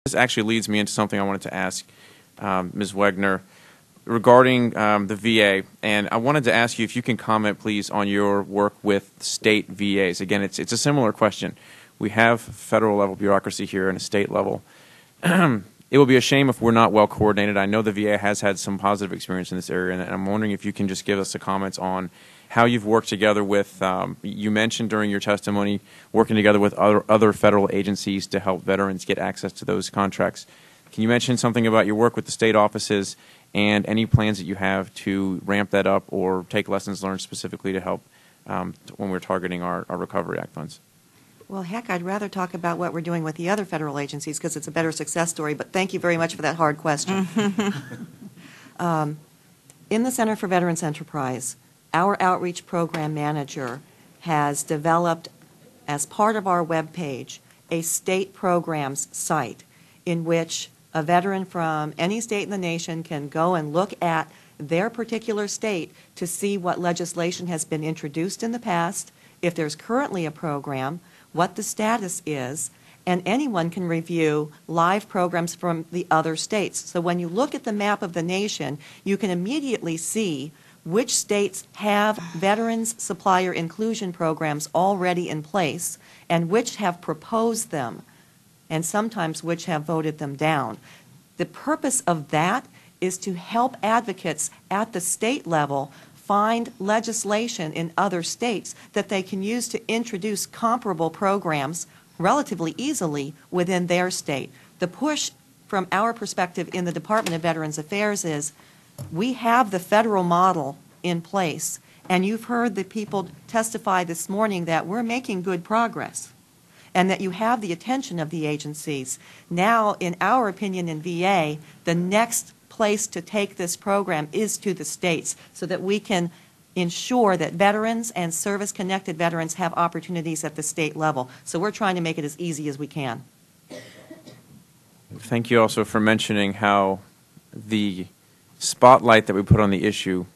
This actually leads me into something I wanted to ask Ms. Wegner regarding the VA, and I wanted to ask you if you can comment, please, on your work with state VAs. Again, it's a similar question. We have federal level bureaucracy here and a state level. It will be a shame if we're not well coordinated. I know the VA has had some positive experience in this area, and I'm wondering if you can just give us a comment on how you've worked together with, you mentioned during your testimony, working together with other federal agencies to help veterans get access to those contracts. Can you mention something about your work with the state offices and any plans that you have to ramp that up or take lessons learned specifically to help when we're targeting our Recovery Act funds? Well, heck, I'd rather talk about what we're doing with the other federal agencies because it's a better success story, but thank you very much for that hard question. In the Center for Veterans Enterprise, our outreach program manager has developed, as part of our webpage, a state programs site in which a veteran from any state in the nation can go and look at their particular state to see what legislation has been introduced in the past, if there's currently a program, what the status is, and anyone can review live programs from the other states. So when you look at the map of the nation, you can immediately see which states have veterans supplier inclusion programs already in place and which have proposed them, and sometimes which have voted them down. The purpose of that is to help advocates at the state level find legislation in other states that they can use to introduce comparable programs relatively easily within their state. The push from our perspective in the Department of Veterans Affairs is we have the federal model in place, and you've heard the people testify this morning that we're making good progress and that you have the attention of the agencies. Now, in our opinion in VA, the next place to take this program is to the states so that we can ensure that veterans and service-connected veterans have opportunities at the state level. So we're trying to make it as easy as we can. Thank you also for mentioning how the spotlight that we put on the issue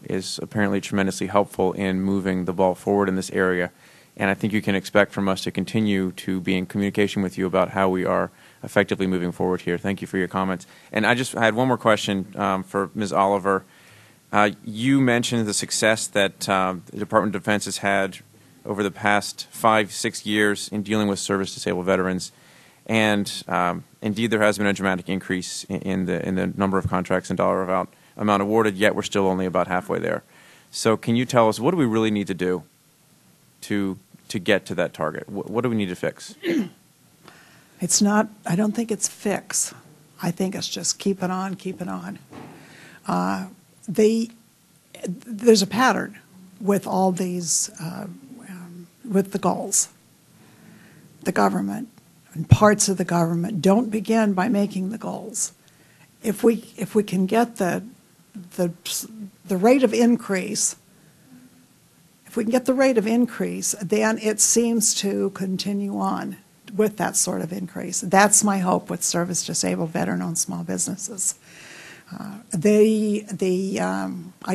is apparently tremendously helpful in moving the ball forward in this area. And I think you can expect from us to continue to be in communication with you about how we are effectively moving forward here. Thank you for your comments. And I had one more question for Ms. Oliver. You mentioned the success that the Department of Defense has had over the past 5-6 years in dealing with service-disabled veterans. And indeed, there has been a dramatic increase in the number of contracts and dollar amount awarded, yet we're still only about halfway there. So can you tell us, what do we really need to do to get to that target? What do we need to fix? It's not, I don't think it's fix. I think it's just keep it on, keep it on. There's a pattern with all these, with the goals. The government and parts of the government don't begin by making the goals. If we can get the rate of increase, if we can get the rate of increase, then it seems to continue on with that sort of increase. That's my hope with service-disabled veteran-owned small businesses. I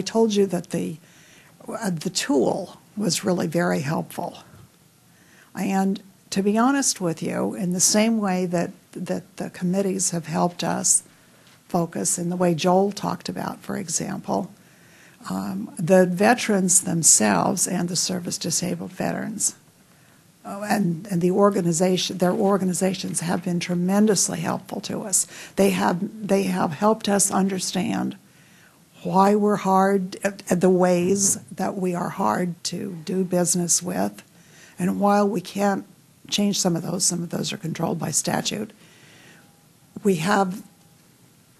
told you that the tool was really very helpful. And to be honest with you, in the same way that the committees have helped us focus in the way Joel talked about, for example, the veterans themselves and the service-disabled veterans and their organizations have been tremendously helpful to us. They have helped us understand why we're hard, the ways that we are hard to do business with, and while we can't change some of those are controlled by statute. We have,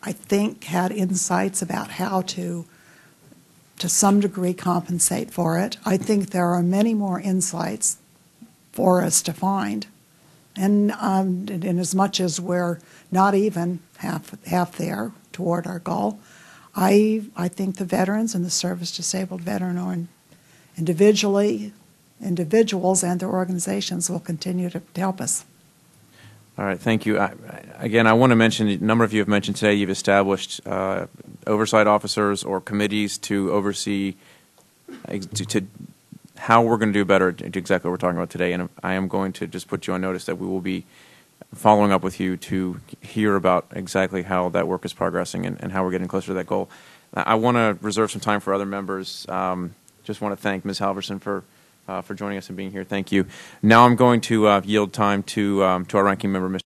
I think, had insights about how to some degree compensate for it. I think there are many more insights for us to find. And in as much as we're not even half there toward our goal, I think the veterans and the service-disabled veteran individuals and their organizations will continue to help us. All right, thank you. Again, I want to mention, a number of you have mentioned today you've established oversight officers or committees to oversee to how we're going to do better, to exactly what we're talking about today. And I am going to just put you on notice that we will be following up with you to hear about exactly how that work is progressing and how we're getting closer to that goal. I want to reserve some time for other members. Just want to thank Ms. Halverson for joining us and being here. Thank you. Now I'm going to yield time to our ranking member, Mr.